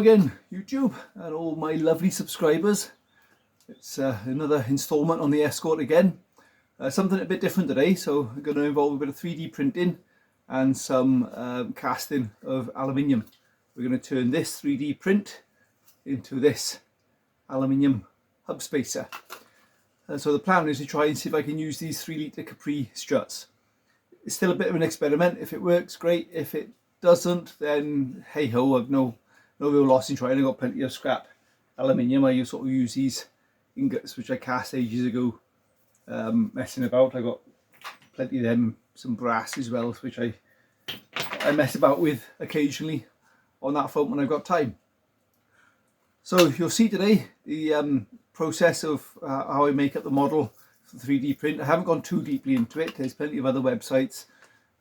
Hello again, YouTube, and all my lovely subscribers. It's another installment on the Escort again. Something a bit different today, so I'm going to involve a bit of 3D printing and some casting of aluminium. We're going to turn this 3D print into this aluminium hub spacer. So the plan is to try and see if I can use these 3-litre Capri struts. It's still a bit of an experiment. If it works, great. If it doesn't, then hey ho, I've no real loss in trying. I've got plenty of scrap aluminium. I sort of use these ingots which I cast ages ago, messing about. I got plenty of them, some brass as well, which I mess about with occasionally on that front when I've got time. So you'll see today the process of how I make up the model for 3D print. I haven't gone too deeply into it. There's plenty of other websites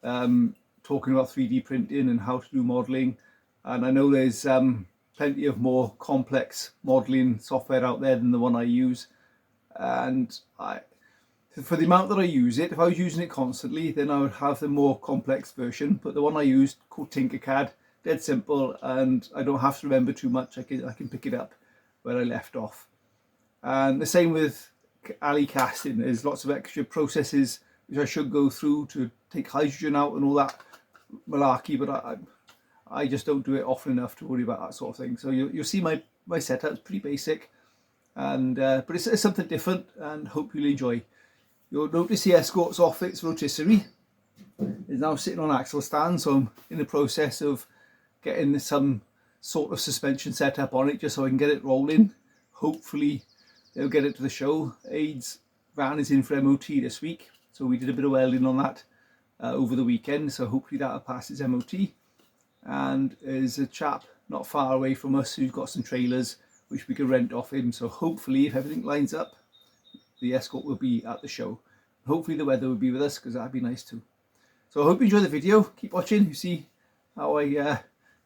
talking about 3D printing and how to do modelling. And I know there's plenty of more complex modelling software out there than the one I use. And for the amount that I use it, if I was using it constantly, then I would have the more complex version. But the one I used, called Tinkercad, dead simple, and I don't have to remember too much. I can pick it up where I left off. And the same with Ali casting. There's lots of extra processes which I should go through to take hydrogen out and all that malarkey, but I just don't do it often enough to worry about that sort of thing. So you'll see my setup is pretty basic, and but it's something different, and hope you'll enjoy. You'll notice the Escort's off its rotisserie. It's now sitting on axle stand, so I'm in the process of getting some sort of suspension set up on it just so I can get it rolling. Hopefully they'll get it to the show. Aids van is in for MOT this week, so we did a bit of welding on that over the weekend, so hopefully that'll pass its MOT. And there's a chap not far away from us who's got some trailers which we can rent off him, so hopefully if everything lines up, the Escort will be at the show. Hopefully the weather will be with us, because that'd be nice too. So I hope you enjoy the video. Keep watching. You see how I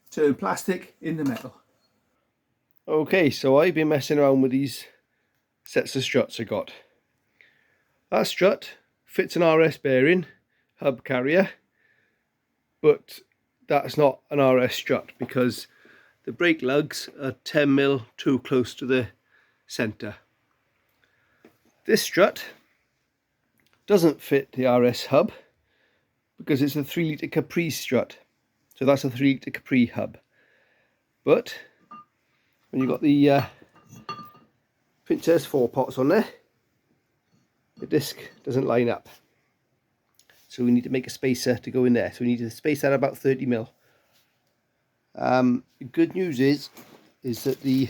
turn plastic into metal. Okay, so I've been messing around with these sets of struts I got. That strut fits an RS bearing hub carrier, but that's not an RS strut because the brake lugs are 10mm too close to the centre. This strut doesn't fit the RS hub because it's a 3-litre Capri strut. So that's a 3-litre Capri hub. But when you've got the Princess 4 pots on there, the disc doesn't line up. So we need to make a spacer to go in there. So we need to space that about 30mm. The good news is that the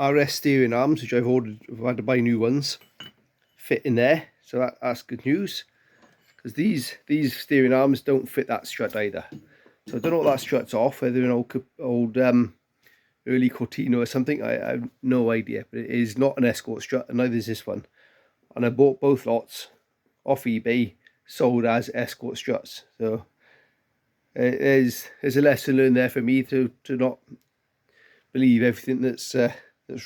RS steering arms, which I've had to buy new ones, fit in there. So that's good news, because these steering arms don't fit that strut either. So I don't know what that strut's off, whether an old early Cortino or something. I have no idea, but it is not an Escort strut, and neither is this one. And I bought both lots off eBay, sold as Escort struts. So there's a lesson learned there for me to not believe everything that's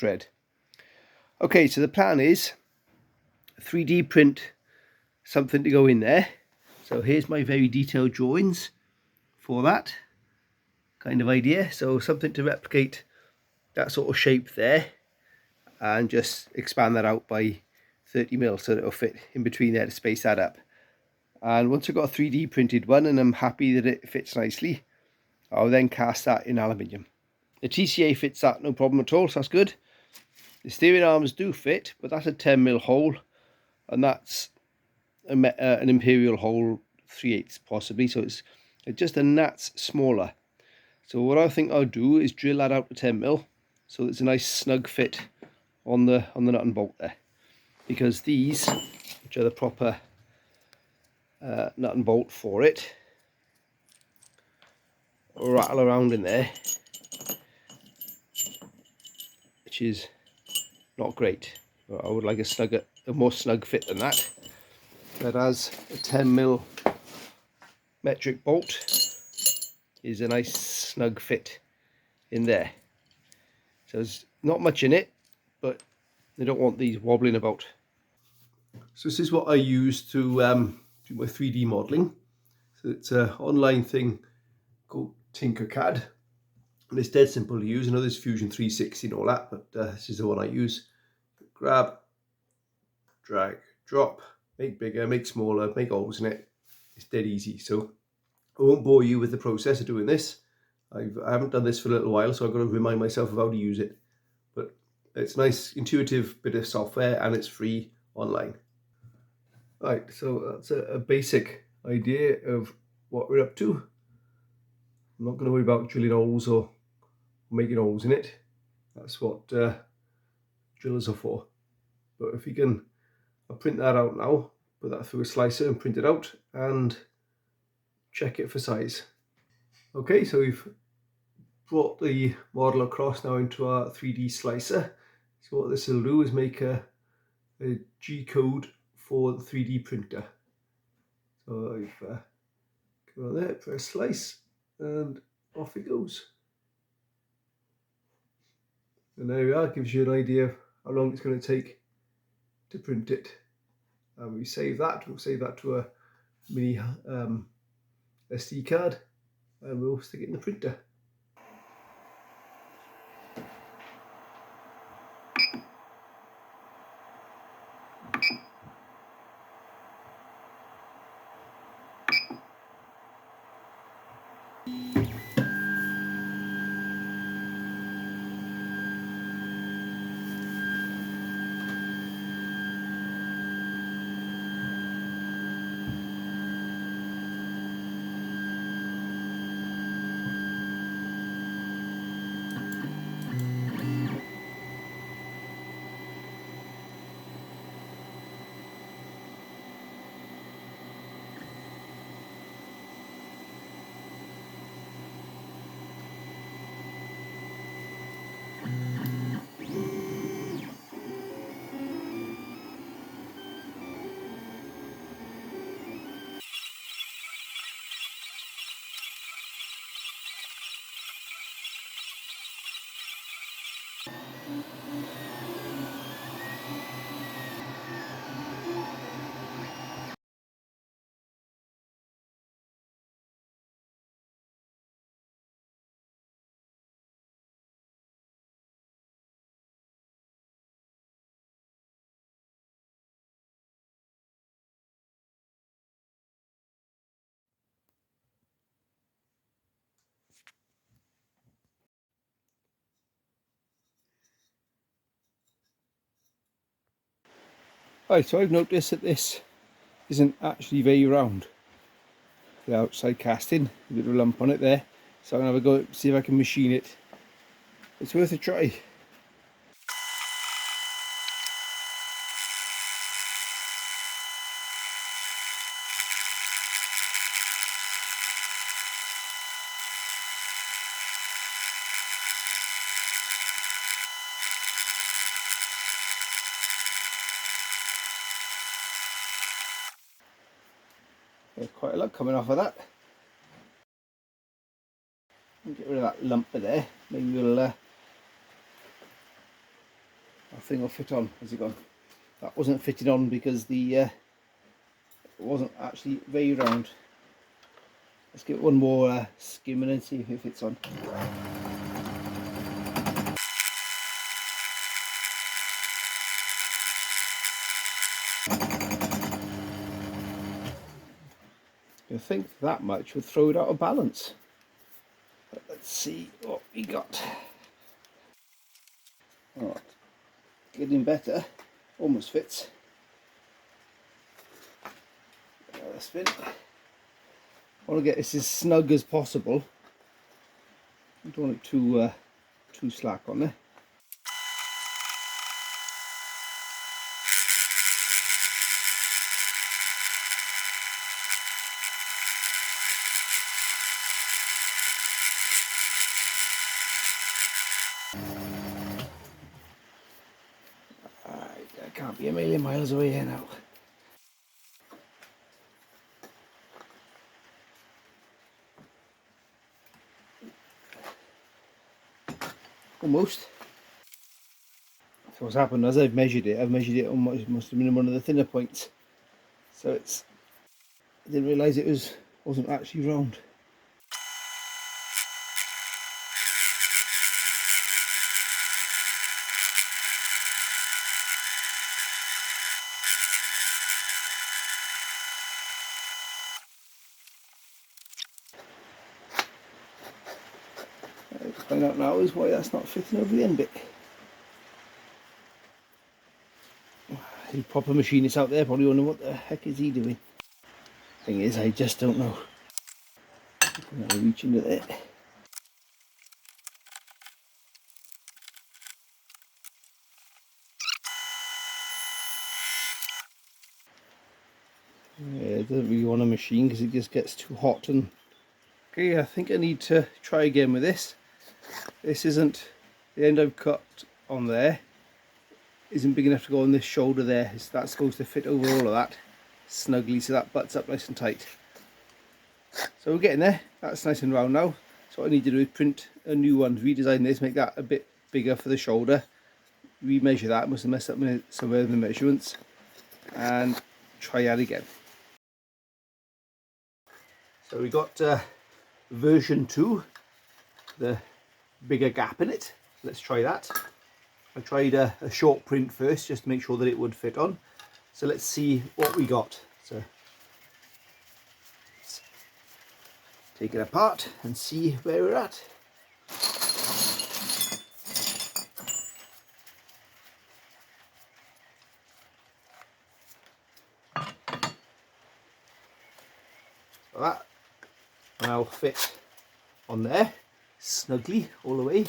read. Okay, so the plan is 3D print something to go in there. So here's my very detailed drawings for that kind of idea. So something to replicate that sort of shape there, and just expand that out by 30mm so that it'll fit in between there to space that up. And once I've got a 3D printed one and I'm happy that it fits nicely, I'll then cast that in aluminium. The TCA fits that no problem at all, so that's good. The steering arms do fit, but that's a 10mm hole, and that's an imperial hole 3/8 possibly, so it's just a gnat's smaller. So what I think I'll do is drill that out to 10mm, so it's a nice snug fit on the nut and bolt there. Because these, which are the proper nut and bolt for it, rattle around in there, which is not great. I would like a more snug fit than that. Whereas a 10mm metric bolt is a nice snug fit in there. So there's not much in it, but they don't want these wobbling about. So this is what I use to do my 3D modelling. So it's an online thing called Tinkercad. And it's dead simple to use. I know there's Fusion 360 and all that, but this is the one I use. Grab, drag, drop, make bigger, make smaller, make holes in it. It's dead easy. So I won't bore you with the process of doing this. I haven't done this for a little while, so I've got to remind myself of how to use it. But it's a nice, intuitive bit of software, and it's free online. Right, so that's a basic idea of what we're up to. I'm not going to worry about drilling holes or making holes in it. That's what drillers are for. But if you can, I'll print that out now, put that through a slicer and print it out and check it for size. Okay, so we've brought the model across now into our 3D slicer. So what this will do is make a G code for the 3D printer. So I've go on there, press slice, and off it goes. And there we are, gives you an idea of how long it's going to take to print it. And we save that, we'll save that to a mini SD card, and we'll stick it in the printer. Right, so I've noticed that this isn't actually very round. The outside casting, a bit of a lump on it there. So I'm going to have a go see if I can machine it. It's worth a try. There's quite a lot coming off of that. Get rid of that lump there. Maybe we'll that thing will fit on. Has it gone? That wasn't fitting on because the it wasn't actually very round. Let's give it one more skim and see if it fits on. I think that much would throw it out of balance. But let's see what we got. Alright, getting better. Almost fits. Spin. I want to get this as snug as possible. I don't want it too slack on there. I can't be a million miles away here now. Almost. So what's happened as I've measured it on what must have been one of the thinner points. So I didn't realise it wasn't actually round. Let's find out now is why that's not fitting over the end bit. The proper machinist out there probably wondering what the heck is he doing. Thing is, I just don't know. I'll reach into there. Yeah, it doesn't really want a machine because it just gets too hot. And okay, I think I need to try again with this. This isn't, the end I've cut on there isn't big enough to go on this shoulder there. That's supposed to fit over all of that snugly, so that butts up nice and tight. So we're getting there. That's nice and round now. So what I need to do is print a new one, redesign this, make that a bit bigger for the shoulder, remeasure that, must have messed up some of the measurements, and try that again. So we got version 2, the bigger gap in it. Let's try that. I tried a short print first just to make sure that it would fit on. So let's see what we got. So let's take it apart and see where we're at. So that now fit on there snugly all the way.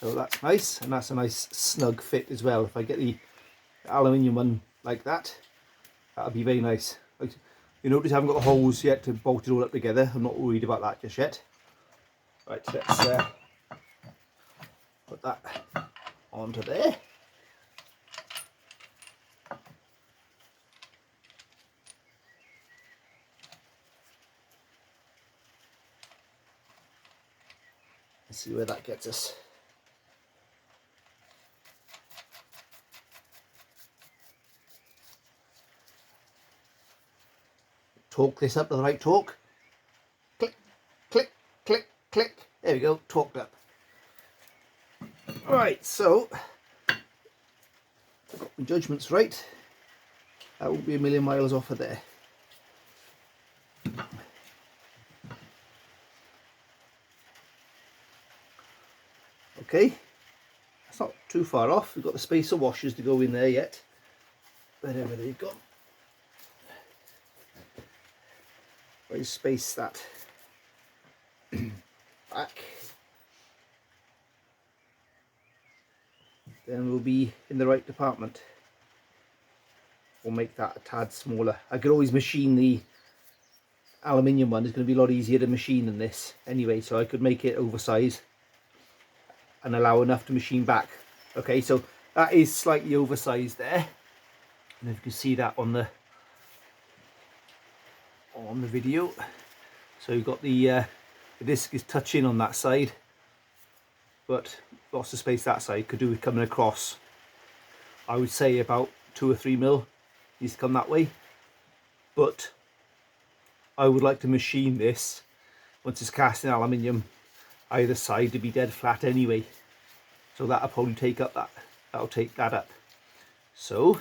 So that's nice, and that's a nice snug fit as well. If I get the aluminium one like that, that'll be very nice. You notice I haven't got the holes yet to bolt it all up together. I'm not worried about that just yet. Right, let's put that onto there. Let's see where that gets us. Torque this up to the right torque. Click, click, click, click. There we go, torqued up. Right, so I got my judgments right. That won't be a million miles off of there. Okay, that's not too far off. We've got the spacer washers to go in there yet. Wherever they've gone. I'll space that back. Then we'll be in the right department. We'll make that a tad smaller. I could always machine the aluminium one. It's going to be a lot easier to machine than this anyway, so I could make it oversized and allow enough to machine back. Okay, so that is slightly oversized there, and if you can see that on the video. So you've got the disc is touching on that side, but lots of space that side. Could do with coming across, I would say about 2 or 3 mil needs to come that way, but I would like to machine this once it's cast in aluminium either side to be dead flat anyway, so that'll probably take up that, that'll take that up. So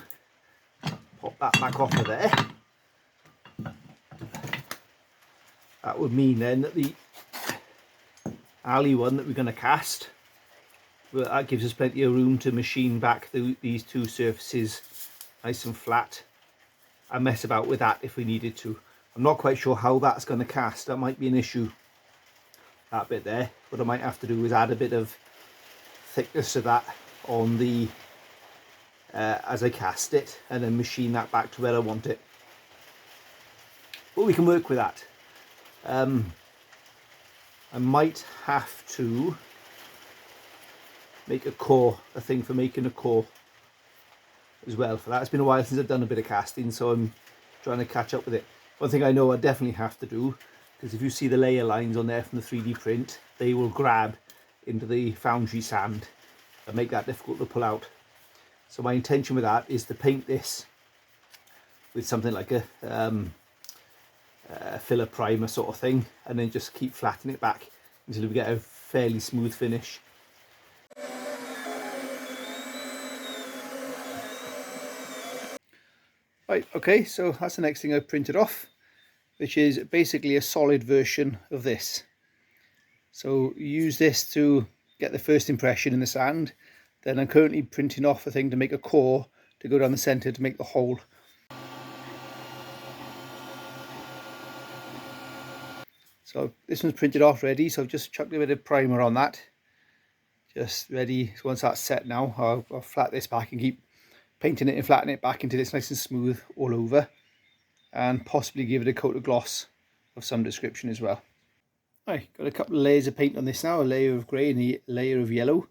pop that back off of there. That would mean then that the alley one that we're going to cast, well, that gives us plenty of room to machine back these two surfaces nice and flat and mess about with that if we needed to. I'm not quite sure how that's going to cast. That might be an issue, that bit there. What I might have to do is add a bit of thickness to that on the as I cast it, and then machine that back to where I want it. But we can work with that. I might have to make a core, a thing for making a core as well for that. It's been a while since I've done a bit of casting, so I'm trying to catch up with it. One thing I know I definitely have to do, because if you see the layer lines on there from the 3D print, they will grab into the foundry sand and make that difficult to pull out. So my intention with that is to paint this with something like a filler primer sort of thing, and then just keep flattening it back until we get a fairly smooth finish. Right, okay, so that's the next thing I've printed off, which is basically a solid version of this. So use this to get the first impression in the sand. Then I'm currently printing off a thing to make a core to go down the centre to make the hole. So this one's printed off ready, so I've just chucked a bit of primer on that. Just ready. So once that's set now, I'll flat this back and keep painting it and flattening it back until it's nice and smooth all over, and possibly give it a coat of gloss of some description as well. Right, got a couple of layers of paint on this now, a layer of grey and a layer of yellow.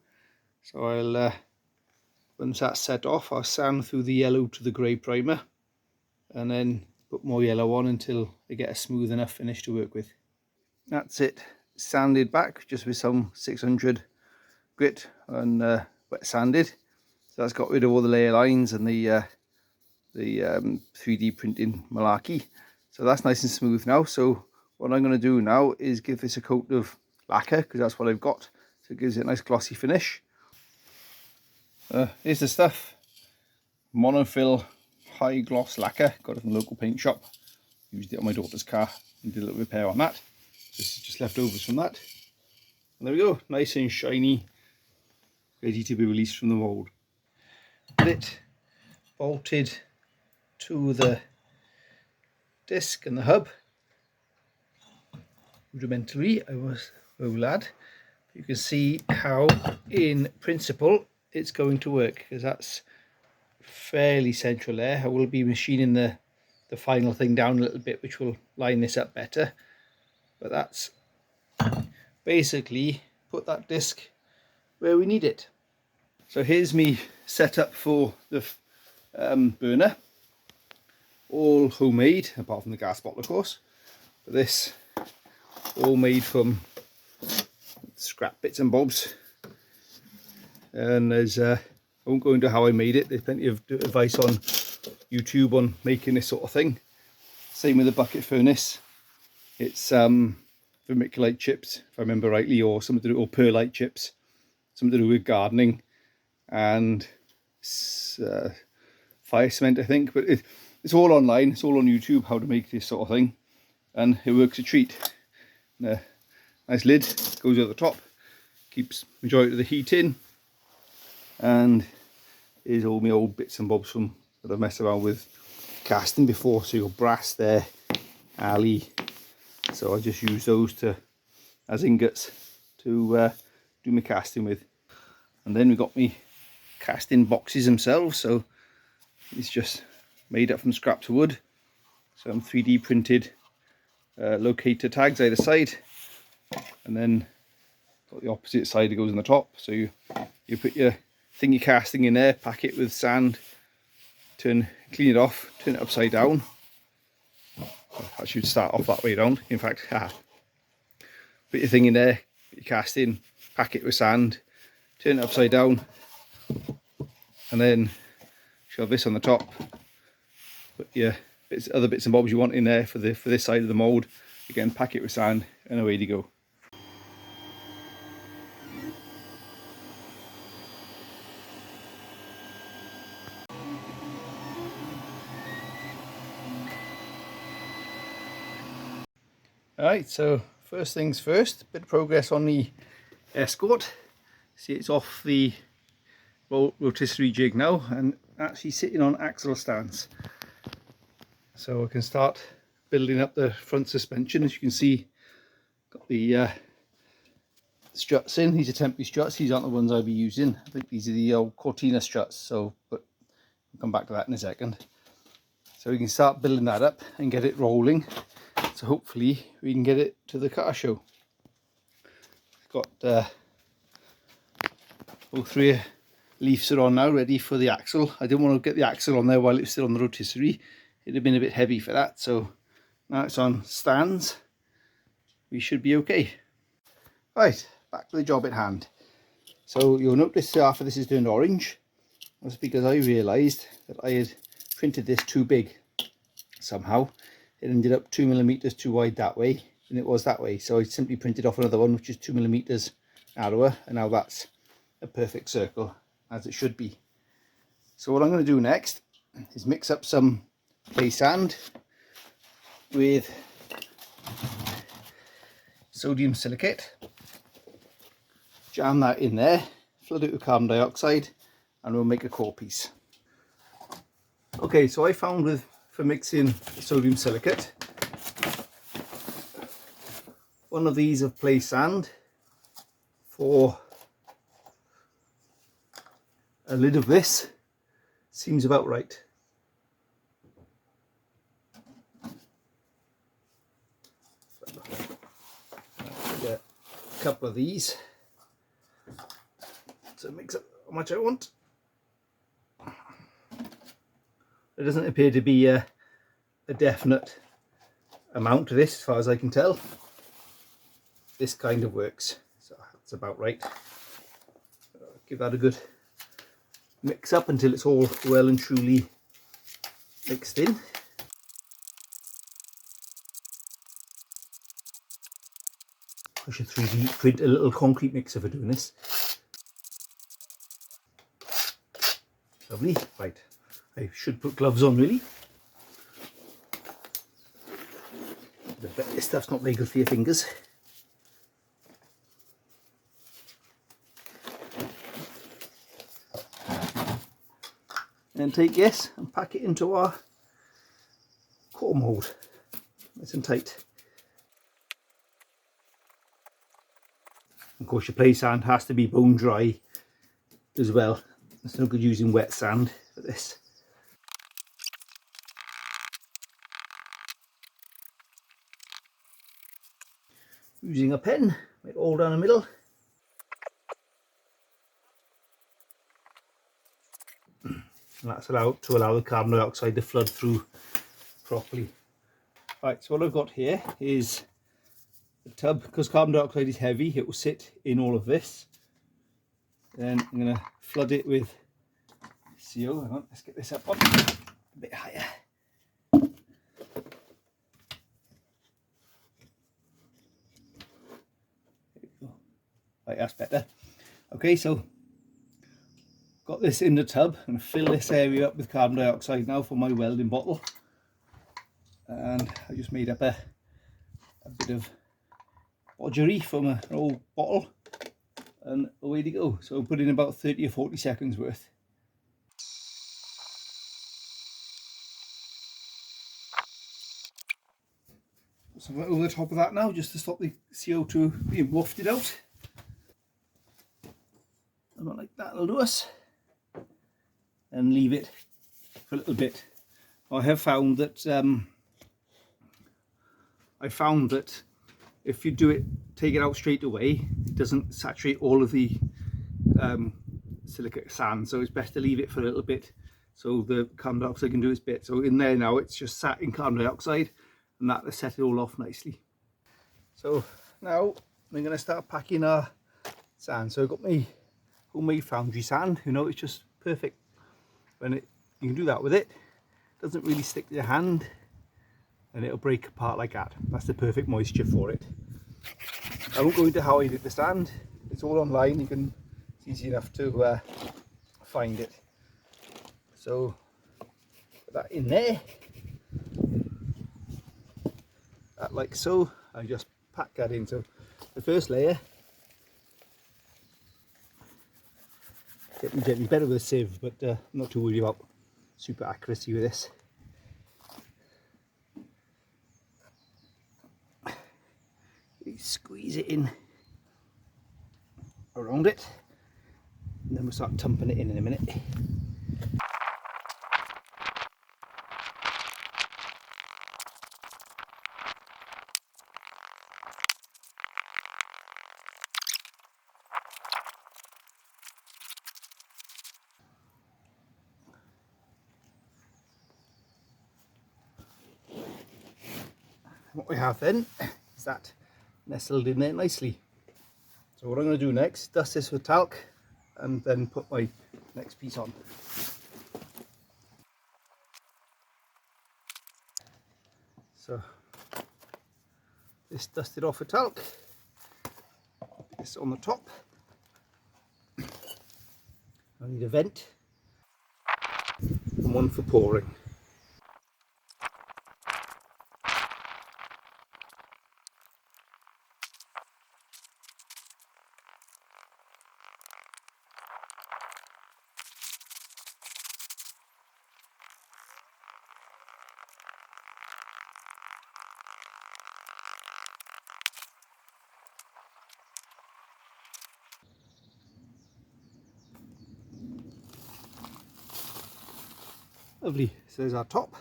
So I'll, once that's set off, I'll sand through the yellow to the grey primer and then put more yellow on until I get a smooth enough finish to work with. That's it, sanded back just with some 600 grit and wet sanded. So that's got rid of all the layer lines and the 3D printing malarkey. So that's nice and smooth now. So what I'm going to do now is give this a coat of lacquer, because that's what I've got. So it gives it a nice glossy finish. Here's the stuff. Monofill high gloss lacquer. Got it from the local paint shop. Used it on my daughter's car and did a little repair on that. This is just leftovers from that. And there we go. Nice and shiny. Ready to be released from the mould. Get it bolted to the disc and the hub. Rudimentary, I was lad. You can see how in principle it's going to work, because that's fairly central there. I will be machining the final thing down a little bit, which will line this up better, but that's basically put that disc where we need it. So here's me setup for the burner, all homemade apart from the gas bottle of course, but this all made from scrap bits and bobs. And there's I won't go into how I made it. There's plenty of advice on YouTube on making this sort of thing. Same with the bucket furnace. It's vermiculite chips, if I remember rightly, or something to do, or perlite chips, something to do with gardening, and fire cement, I think. But it's all online. It's all on YouTube how to make this sort of thing, and it works a treat. Nice lid goes over the top, keeps majority of the heat in, and here's all my old bits and bobs from that I've messed around with casting before. So you've got brass there, alley, so I just use those as ingots to do my casting with. And then we've got me casting boxes themselves, so it's just made up from scraps of wood, some 3D printed locator tags either side, and then got the opposite side that goes on the top. So you put your thing you're casting in there, pack it with sand, clean it off, turn it upside down. I should start off that way around, in fact. Put your thing in there, put your casting, pack it with sand, turn it upside down, and then shove this on the top. Put your other bits and bobs you want in there for this side of the mould. Again, pack it with sand, and away to go. Alright, so first things first, a bit of progress on the Escort. See, it's off the rotisserie jig now and actually sitting on axle stands. So I can start building up the front suspension. As you can see, got the struts in. These are temporary struts. These aren't the ones I'll be using. I think these are the old Cortina struts, so but I'll come back to that in a second. So we can start building that up and get it rolling. So hopefully we can get it to the car show. Got all three leaves are on now, ready for the axle. I didn't want to get the axle on there while it was still on the rotisserie. It'd have been a bit heavy for that, so now it's on stands. We should be okay. Right, back to the job at hand. So you'll notice after this is turned orange, that's because I realised that I had printed this too big somehow. It ended up 2mm too wide that way, and it was that way. So I simply printed off another one which is 2mm narrower, and now that's a perfect circle, as it should be. So what I'm going to do next is mix up some clay sand with sodium silicate. jam that in there, flood it with carbon dioxide, and we'll make a core piece. Okay, so I found for mixing sodium silicate, one of these of play sand for a lid of this seems about right. Get a couple of these to mix up how much I want. There doesn't appear to be a definite amount to this as far as I can tell. This kind of works, so that's about right. Give that a good mix up until it's all well and truly mixed in. I should 3D print a little concrete mixer for doing this. Lovely. Right, I should put gloves on really. I bet this stuff's not very good for your fingers. And take this and pack it into our core mould, nice and tight. Of course, your play sand has to be bone dry as well. It's no good using wet sand for this. Using a pen, make it all down the middle. And that's allowed to allow the carbon dioxide to flood through properly. Right, so what I've got here is the tub. Because carbon dioxide is heavy, it will sit in all of this. Then I'm going to flood it with CO. Hang on, let's get this up on a bit higher. Right, that's better. Okay, so got this in the tub. I'm going to fill this area up with carbon dioxide now for my welding bottle. And I just made up a bit of bodgery from an old bottle. And away to go. So put in about 30 or 40 seconds worth. Put some over the top of that now just to stop the CO2 being wafted out. About like that will do us. And leave it for a little bit. I have found that if you do it, take it out straight away, it doesn't saturate all of the silicate sand, so it's best to leave it for a little bit so the carbon dioxide can do its bit. So in there now it's just sat in carbon dioxide, and that will set it all off nicely. So now I'm going to start packing our sand. So I've got my homemade foundry sand, you know, it's just perfect when you can do that with it. Doesn't really stick to your hand and it'll break apart like that. That's the perfect moisture for it. I won't go into how I did the sand, it's all online, it's easy enough to find it. So put that in there, that like so. I just pack that in. So the first layer, gently, better with a sieve, but I'm not too worried about super accuracy with this. Squeeze it in around it, and then we'll start tumping it in a minute. What we have then is that nestled in there nicely. So what I'm going to do next, dust this with talc and then put my next piece on. So this dusted off with talc, this on the top. I need a vent and one for pouring. Lovely, so there's our top.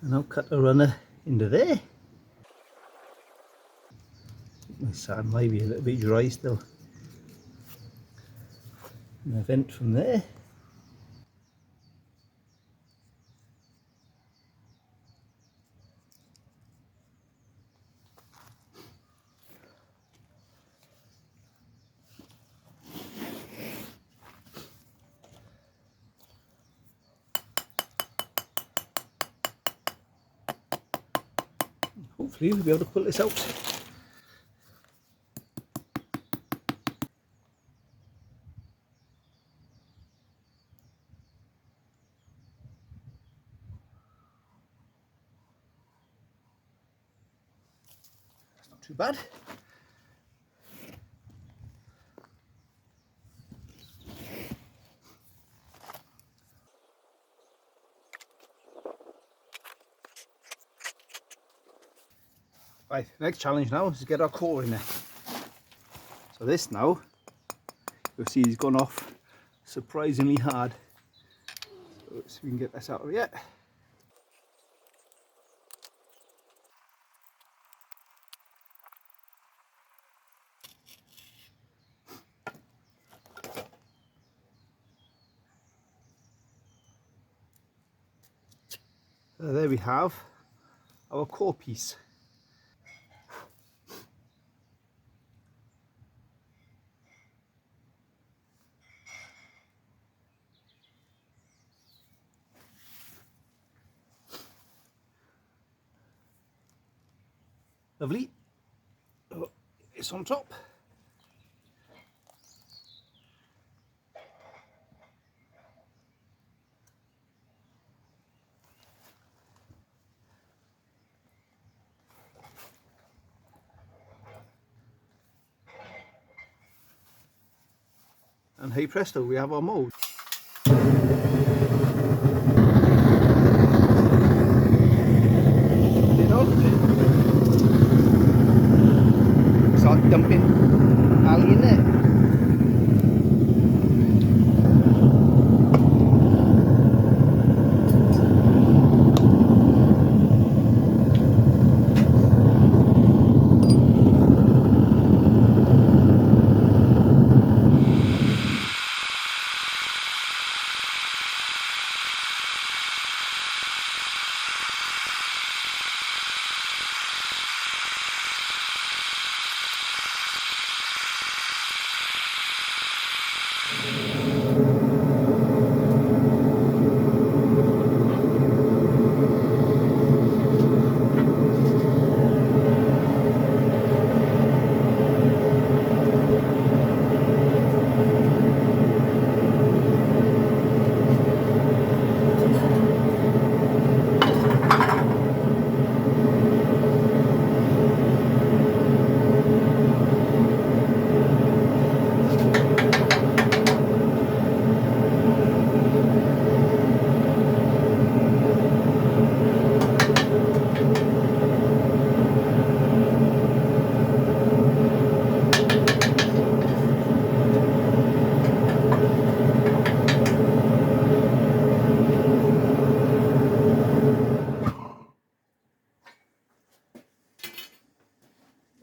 And I'll cut a runner into there. My sand might be a little bit dry still. And a vent from there. Hopefully we'll be able to pull this out. That's not too bad. Right, next challenge now is to get our core in there. So this now, you'll see he's gone off surprisingly hard. So let's see if we can get this out of it. So there we have our core piece. Lovely. Oh, it's on top. And hey presto, we have our mould. Start dumping alley in there.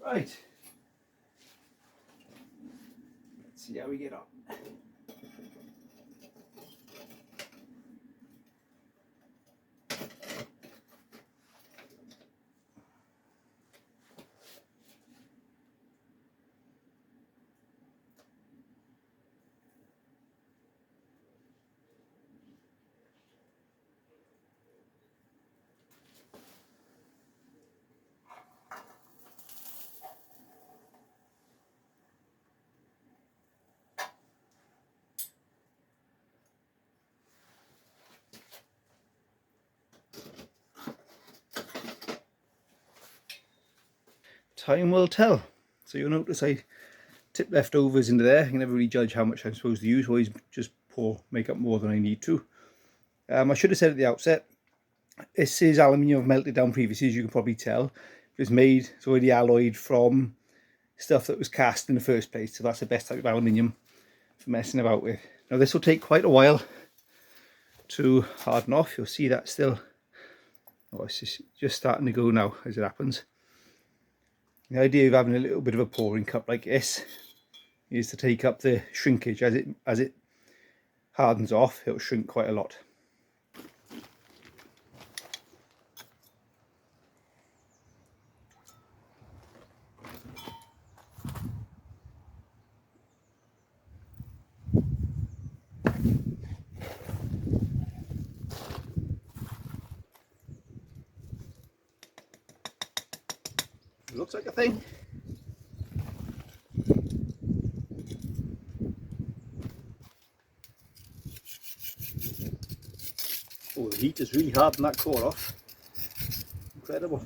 Right, let's see how we get on. Time will tell. So you'll notice I tip leftovers into there. I can never really judge how much I'm supposed to use. Always just make up more than I need to. I should have said at the outset, This is aluminium I've melted down previously, as you can probably tell. It's already alloyed from stuff that was cast in the first place, so that's the best type of aluminium for messing about with. Now this will take quite a while to harden off. You'll see that still, it's just starting to go now as it happens. The idea of having a little bit of a pouring cup like this is to take up the shrinkage. As it hardens off, it'll shrink quite a lot. It looks like a thing. Oh, the heat is really hard in that core off. Incredible.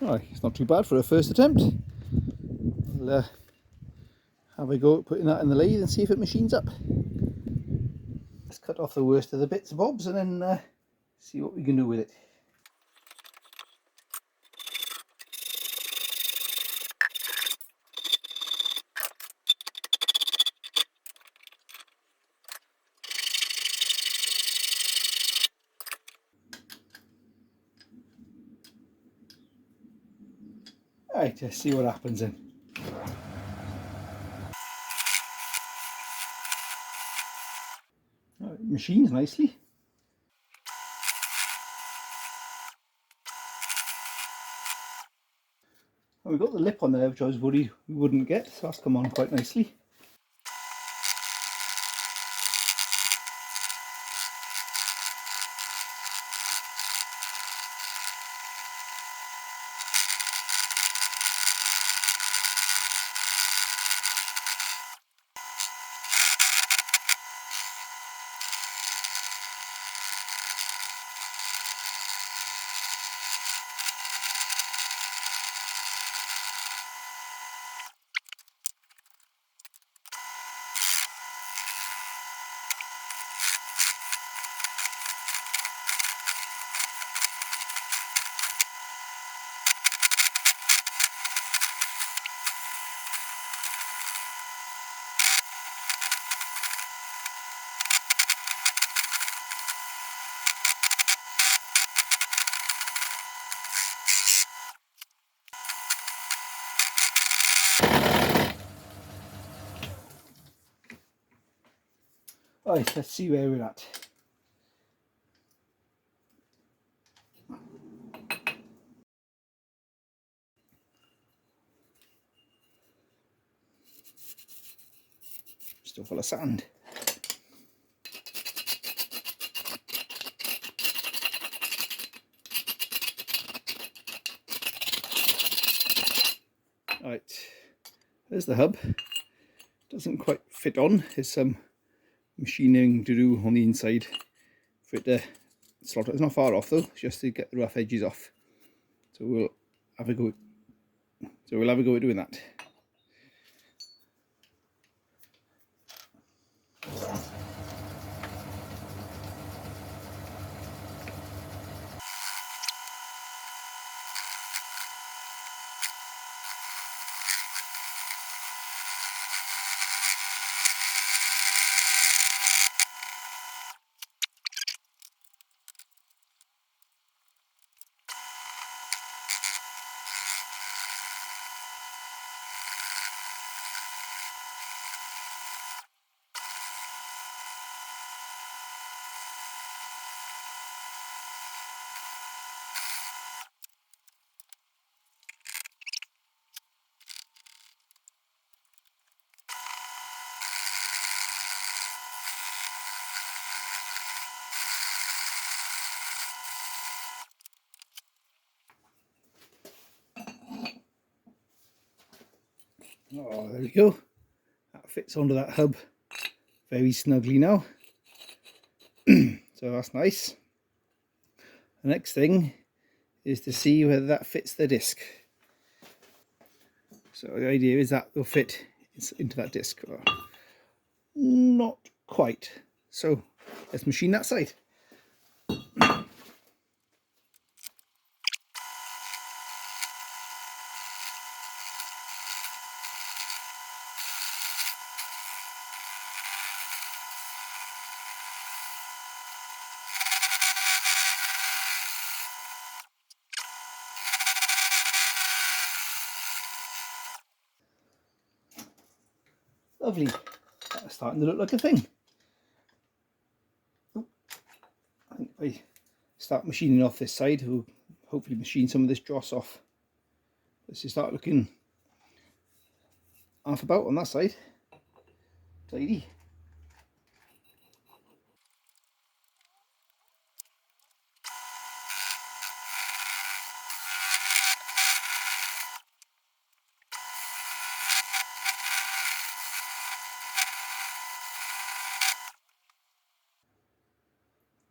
Oh, it's not too bad for a first attempt. We'll have a go at putting that in the lathe and see if it machines up. Let's cut off the worst of the bits and bobs and then see what we can do with it. Right, let's see what happens then. Oh, it machines nicely. And we've got the lip on there, which I was worried we wouldn't get, so that's come on quite nicely. Right, let's see where we're at. Still full of sand. Right, there's the hub. Doesn't quite fit on. There's some machining to do on the inside for it to slot it. It's not far off though, just to get the rough edges off. So we'll have a go. At doing that. Oh, there we go. That fits onto that hub very snugly now. So that's nice. The next thing is to see whether that fits the disc. So the idea is that will fit into that disc. Not quite. So let's machine that side. Lovely. That's starting to look like a thing. I think if I start machining off this side, we'll hopefully machine some of this dross off. Let's just start looking half about on that side. Tidy.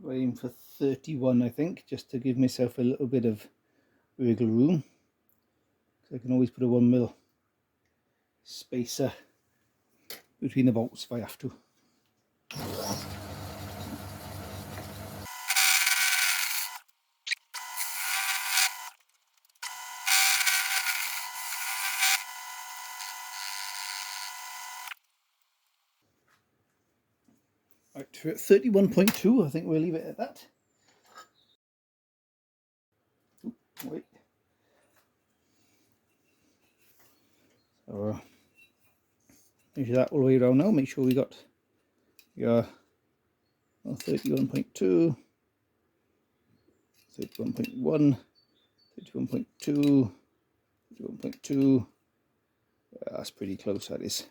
I aim for 31, I think, just to give myself a little bit of wiggle room. So I can always put a 1mm spacer between the bolts if I have to. Right, we're at 31.2, I think we'll leave it at that. Ooh, wait. So measure that all the way around now, make sure we got your 31.2, 31.1, 31.2, 31.2. That's pretty close, that is.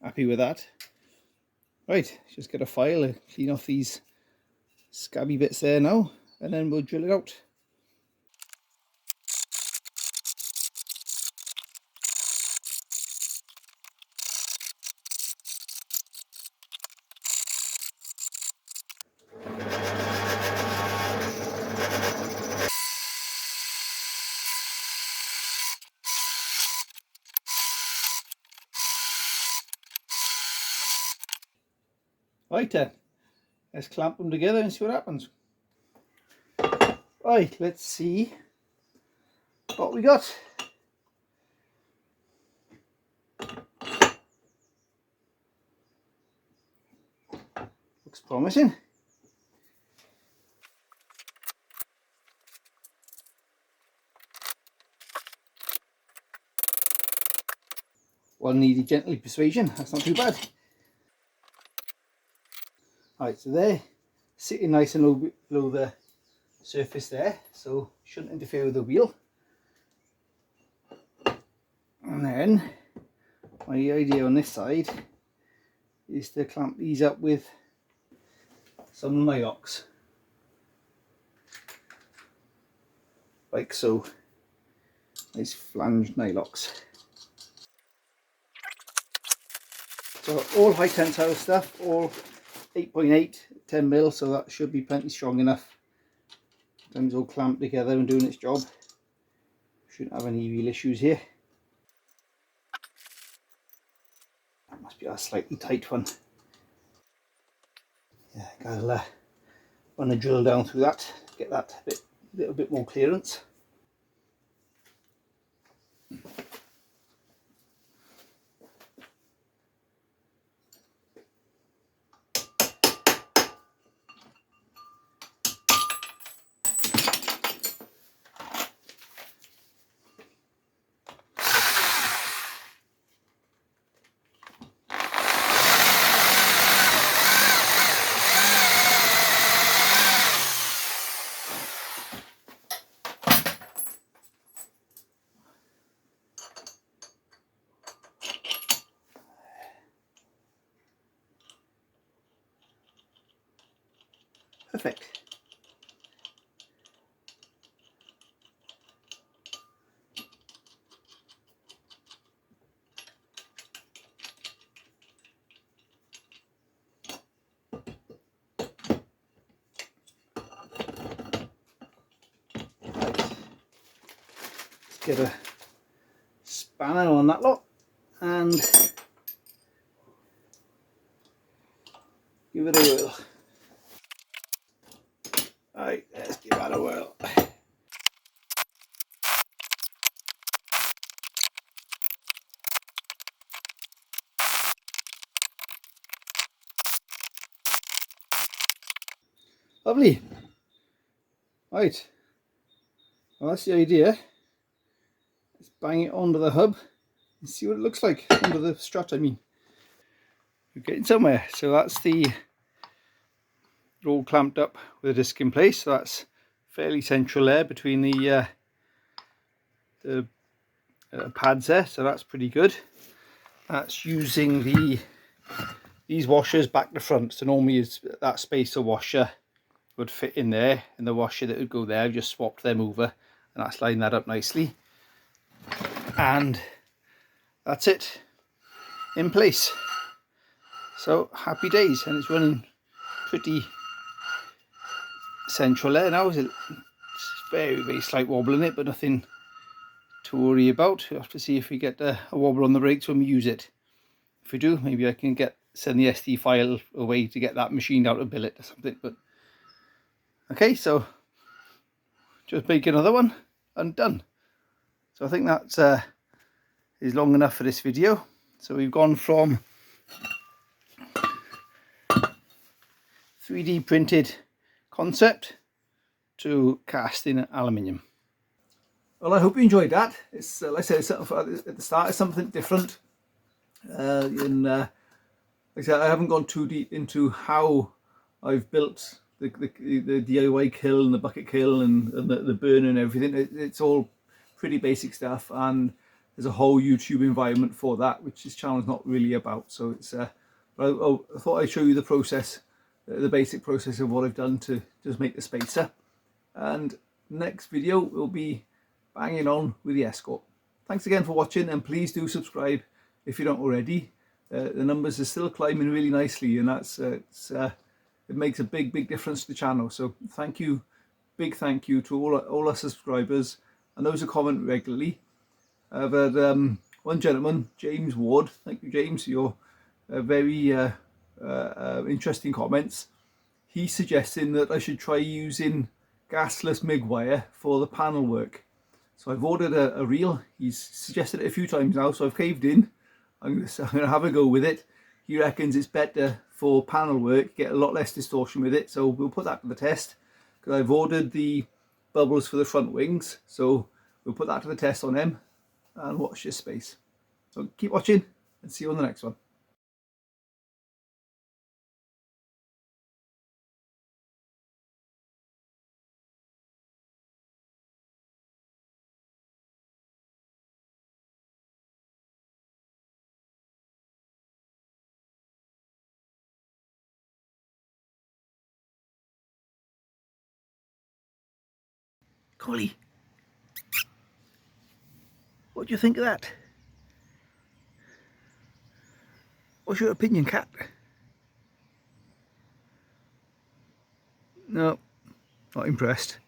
Happy with that. Right, just get a file, clean off these scabby bits there now, and then we'll drill it out. Right then, let's clamp them together and see what happens. Right, let's see what we got. Looks promising. One needed gentle persuasion, that's not too bad. Right, so they're sitting nice and low below the surface there, so shouldn't interfere with the wheel. And then my idea on this side is to clamp these up with some nylocks, like so. Nice flange nylocks. So all high tensile stuff, all 8.8, 10mm, so that should be plenty strong enough. Sometimes all clamped together and doing its job. Shouldn't have any real issues here. That must be a slightly tight one. Yeah, I'll run a drill down through that, get that little bit more clearance. Perfect. get a spanner on that lot and give it a whirl. Right, let's give that a whirl. Lovely. Right, well that's the idea. Let's bang it onto the hub and see what it looks like, under the strut I mean. We're getting somewhere. So that's the all clamped up with a disc in place, so that's fairly central there between the pads there, so that's pretty good. That's using these washers back to front, so normally is that spacer washer would fit in there, and the washer that would go there, I've just swapped them over, and that's lined that up nicely, and that's it in place. So happy days, and it's running pretty central there now. It's very slight wobble in it, but nothing to worry about. We'll have to see if we get a wobble on the brakes when we use it. If we do, maybe I can send the SD file away to get that machined out of billet or something. But okay, so just make another one and done. So I think that is long enough for this video. So we've gone from 3D printed concept to casting aluminium. Well, I hope you enjoyed that. It's like I said, it's at the start, it's something different. Like I said, I haven't gone too deep into how I've built the DIY kiln, the bucket kiln, and the burner and everything. It's all pretty basic stuff, and there's a whole YouTube environment for that, which this channel is not really about. So it's I thought I'd show you the process, the basic process of what I've done to just make the spacer. And next video will be banging on with the Escort. Thanks again for watching, and please do subscribe if you don't already. The numbers are still climbing really nicely, and that's it makes a big difference to the channel. So big thank you to all our subscribers and those who comment regularly. I've had one gentleman, James Ward. Thank you, James, for your very interesting comments. He's suggesting that I should try using gasless MIG wire for the panel work. So I've ordered a reel. He's suggested it a few times now, so I've caved in. I'm going to have a go with it. He reckons it's better for panel work, get a lot less distortion with it, so we'll put that to the test, because I've ordered the bubbles for the front wings, so we'll put that to the test on them and watch this space. So keep watching and see you on the next one. Collie, what do you think of that? What's your opinion, cat? No, not impressed.